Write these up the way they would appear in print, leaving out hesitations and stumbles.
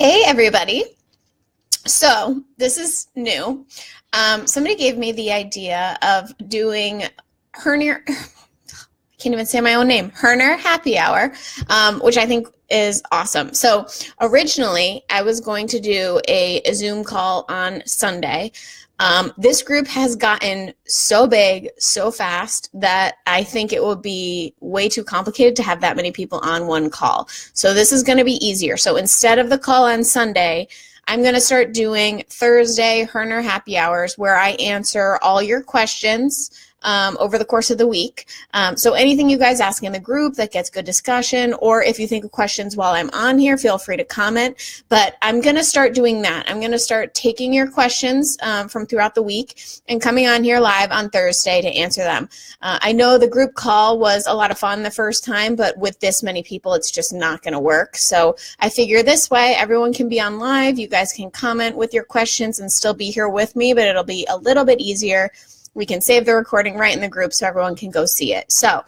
Hey, everybody. So this is new. Somebody gave me the idea of doing Hoerner, I can't even say my own name, Hoerner Happy Hour, which I think is awesome. So originally, I was going to do a Zoom call on Sunday. This group has gotten so big so fast that I think it would be way too complicated to have that many people on one call. So this is going to be easier. So instead of the call on Sunday, I'm going to start doing Thursday Hoerner Happy Hours where I answer all your questions over the course of the week. So anything you guys ask in the group that gets good discussion, or if you think of questions while I'm on here, feel free to comment. But I'm going to start doing that. I'm going to start taking your questions from throughout the week and coming on here live on Thursday to answer them. I know the group call was a lot of fun the first time, but with this many people, it's just not going to work. So I figure this way, everyone can be on live. You guys can comment with your questions and still be here with me, but it'll be a little bit easier. We can save the recording right in the group so everyone can go see it. So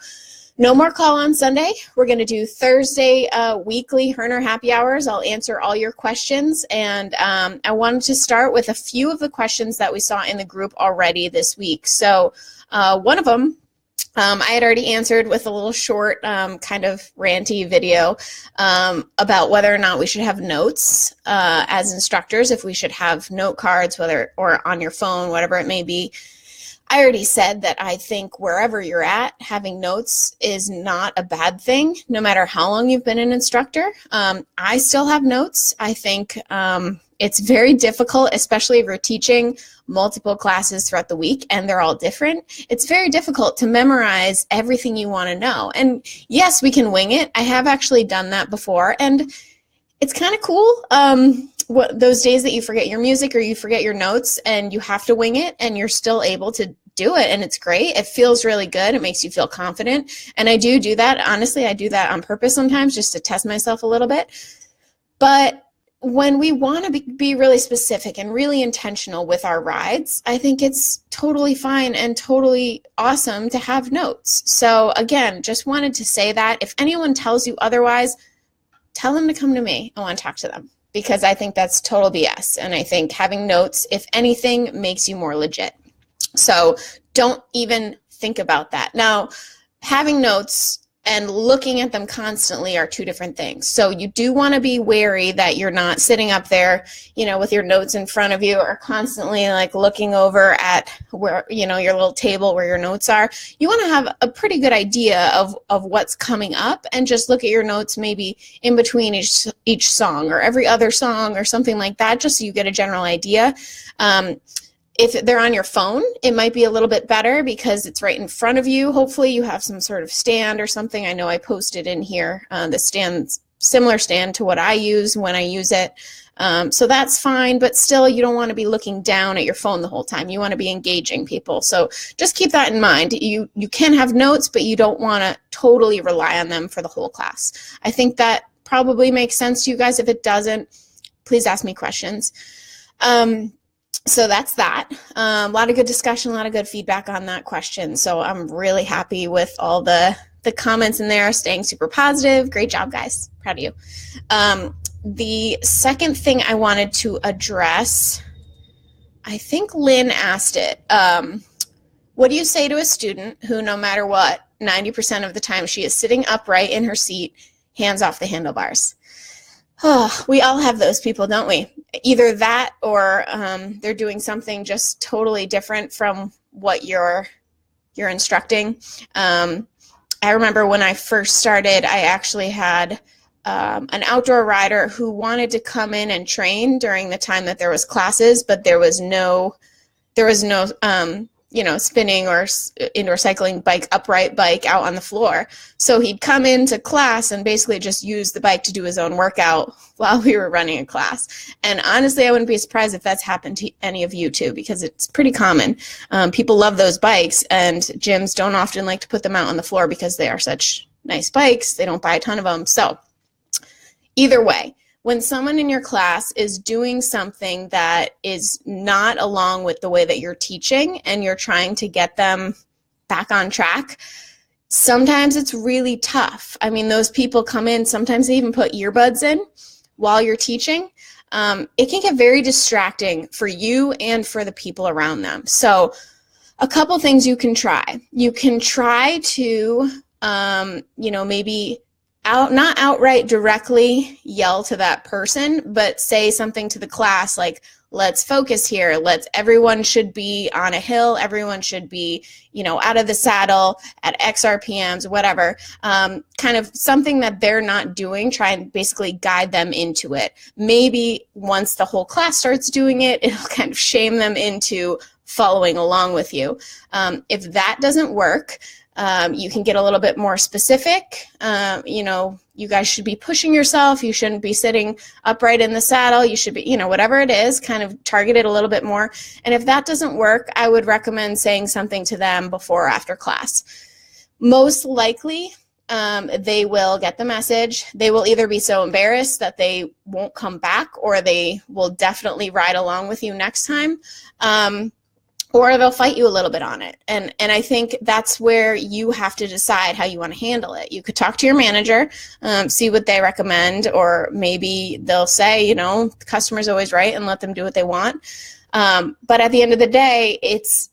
no more call on Sunday. We're going to do Thursday weekly Hoerner Happy Hours. I'll answer all your questions. And I wanted to start with a few of the questions that we saw in the group already this week. So one of them I had already answered with a little short kind of ranty video about whether or not we should have notes as instructors, if we should have note cards, whether or on your phone, whatever it may be. I already said that I think wherever you're at, having notes is not a bad thing, no matter how long you've been an instructor. I still have notes. I think it's very difficult, especially if you're teaching multiple classes throughout the week and they're all different. It's very difficult to memorize everything you want to know. And yes, we can wing it. I have actually done that before, and it's kind of cool. Those days that you forget your music or you forget your notes and you have to wing it and you're still able to do it, and it's great. It feels really good. It makes you feel confident. And I do that. Honestly, I do that on purpose sometimes just to test myself a little bit. But when we want to be really specific and really intentional with our rides, I think it's totally fine and totally awesome to have notes. So again, just wanted to say that if anyone tells you otherwise, tell them to come to me. I want to talk to them, because I think that's total BS. And I think having notes, if anything, makes you more legit. So don't even think about that. Now, having notes and looking at them constantly are two different things. So you do want to be wary that you're not sitting up there, with your notes in front of you, or constantly like looking over at where, your little table where your notes are. You want to have a pretty good idea of what's coming up, and just look at your notes maybe in between each song or every other song or something like that, just so you get a general idea. If they're on your phone, it might be a little bit better because it's right in front of you. Hopefully you have some sort of stand or something. I know I posted in here the stand, similar stand to what I use when I use it. So that's fine, but still you don't want to be looking down at your phone the whole time. You want to be engaging people. So just keep that in mind. You can have notes, but you don't want to totally rely on them for the whole class. I think that probably makes sense to you guys. If it doesn't, please ask me questions. So that's that. A lot of good discussion, a lot of good feedback on that question. So I'm really happy with all the comments in there, staying super positive. Great job, guys. Proud of you. The second thing I wanted to address, I think Lynn asked it. What do you say to a student who, no matter what, 90% of the time she is sitting upright in her seat, hands off the handlebars? Oh, we all have those people, don't we? Either that or they're doing something just totally different from what you're instructing. I remember when I first started, I actually had an outdoor rider who wanted to come in and train during the time that there was classes, but there was no spinning or indoor cycling upright bike out on the floor. So he'd come into class and basically just use the bike to do his own workout while we were running a class. And honestly, I wouldn't be surprised if that's happened to any of you too, because it's pretty common. People love those bikes, and gyms don't often like to put them out on the floor because they are such nice bikes. They don't buy a ton of them. So either way, when someone in your class is doing something that is not along with the way that you're teaching and you're trying to get them back on track, sometimes it's really tough. I mean, those people come in, sometimes they even put earbuds in, while you're teaching, it can get very distracting for you and for the people around them. So a couple things you can try. You can try to, maybe not outright directly yell to that person, but say something to the class like, let's focus here. Everyone should be on a hill. Everyone should be, out of the saddle at X RPMs, whatever. Kind of something that they're not doing, try and basically guide them into it. Maybe once the whole class starts doing it, it'll kind of shame them into following along with you. If that doesn't work, you can get a little bit more specific. You guys should be pushing yourself. You shouldn't be sitting upright in the saddle. You should be, whatever it is, kind of target it a little bit more. And if that doesn't work, I would recommend saying something to them before or after class. Most likely, they will get the message. They will either be so embarrassed that they won't come back, or they will definitely ride along with you next time. Or they'll fight you a little bit on it. And I think that's where you have to decide how you want to handle it. You could talk to your manager, see what they recommend, or maybe they'll say, the customer's always right, and let them do what they want. But at the end of the day, it's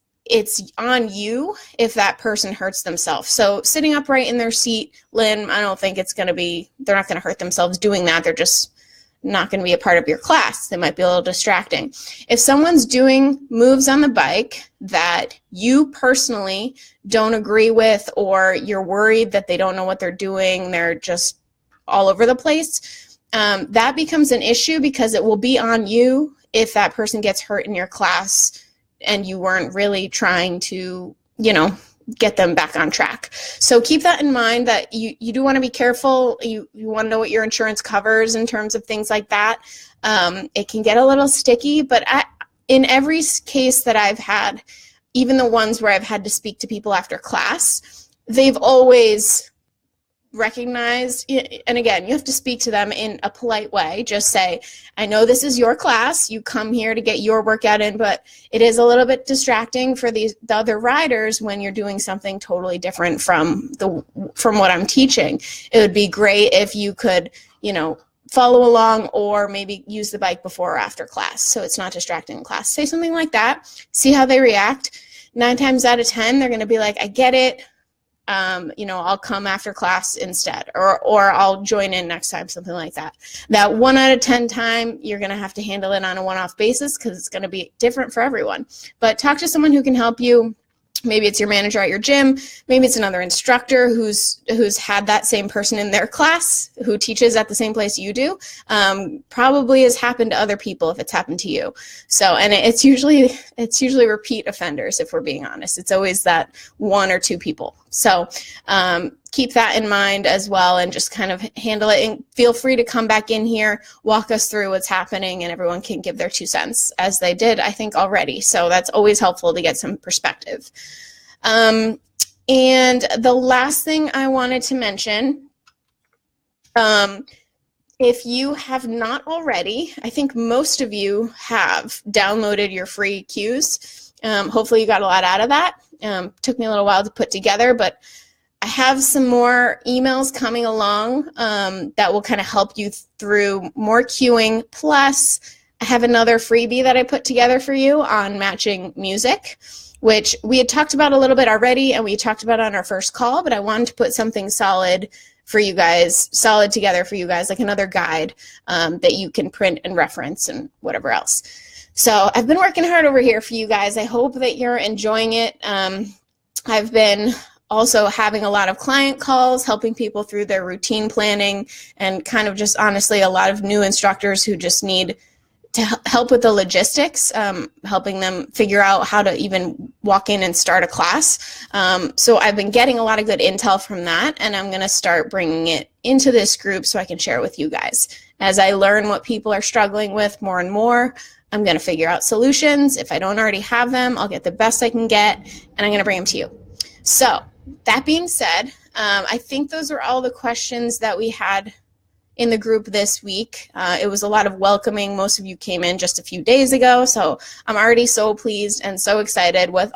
on you if that person hurts themselves. So sitting upright in their seat, Lynn, I don't think they're not going to hurt themselves doing that. They're just not going to be a part of your class. They might be a little distracting. If someone's doing moves on the bike that you personally don't agree with, or you're worried that they don't know what they're doing, they're just all over the place, that becomes an issue, because it will be on you if that person gets hurt in your class and you weren't really trying to, get them back on track. So keep that in mind, that you do want to be careful. You want to know what your insurance covers in terms of things like that. It can get a little sticky, but in every case that I've had, even the ones where I've had to speak to people after class, they've always recognized, and again, you have to speak to them in a polite way. Just say, I know this is your class, you come here to get your workout in, but it is a little bit distracting for the other riders when you're doing something totally different from what I'm teaching. It would be great if you could, follow along, or maybe use the bike before or after class, so it's not distracting in class. Say something like that, see how they react. 9 times out of 10, they're going to be like, I get it. I'll come after class instead, or I'll join in next time, something like that. That 1 out of 10 time, you're going to have to handle it on a one-off basis, because it's going to be different for everyone. But talk to someone who can help you. Maybe it's your manager at your gym. Maybe it's another instructor who's had that same person in their class, who teaches at the same place you do. Probably has happened to other people if it's happened to you. So, and it's usually repeat offenders, if we're being honest. It's always that 1 or 2 people. So keep that in mind as well, and just kind of handle it. And feel free to come back in here, walk us through what's happening, and everyone can give their 2 cents, as they did, I think, already. So that's always helpful to get some perspective. And the last thing I wanted to mention, if you have not already, I think most of you have downloaded your free cues. Hopefully you got a lot out of that. Took me a little while to put together, but I have some more emails coming along that will kind of help you through more cueing. Plus, I have another freebie that I put together for you on matching music, which we had talked about a little bit already, and we talked about on our first call, but I wanted to put something solid together for you guys, like another guide that you can print and reference and whatever else. So I've been working hard over here for you guys. I hope that you're enjoying it. I've been also having a lot of client calls, helping people through their routine planning, and kind of just honestly a lot of new instructors who just need to help with the logistics, helping them figure out how to even walk in and start a class. So I've been getting a lot of good intel from that, and I'm going to start bringing it into this group so I can share it with you guys. As I learn what people are struggling with more and more, I'm going to figure out solutions. If I don't already have them, I'll get the best I can get, and I'm going to bring them to you. So that being said, I think those are all the questions that we had in the group this week. It was a lot of welcoming. Most of you came in just a few days ago, so I'm already so pleased and so excited with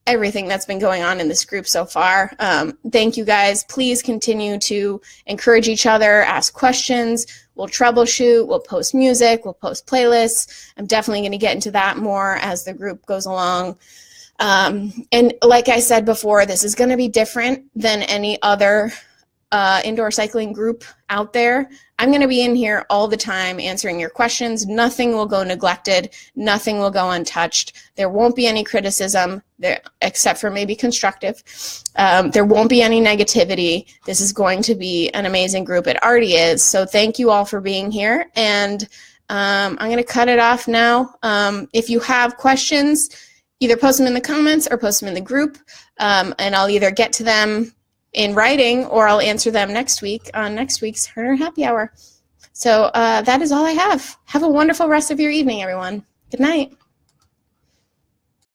everything that's been going on in this group so far. Thank you guys. Please continue to encourage each other, ask questions. We'll troubleshoot, we'll post music, we'll post playlists. I'm definitely going to get into that more as the group goes along. And like I said before, this is going to be different than any other indoor cycling group out there. I'm going to be in here all the time answering your questions. Nothing will go neglected. Nothing will go untouched. There won't be any criticism there, except for maybe constructive. There won't be any negativity. This is going to be an amazing group. It already is. So thank you all for being here. And I'm going to cut it off now. If you have questions, either post them in the comments or post them in the group, and I'll either get to them in writing or I'll answer them next week on next week's Hoerner Happy Hour. So that is all I have. Have a wonderful rest of your evening, everyone. Good night.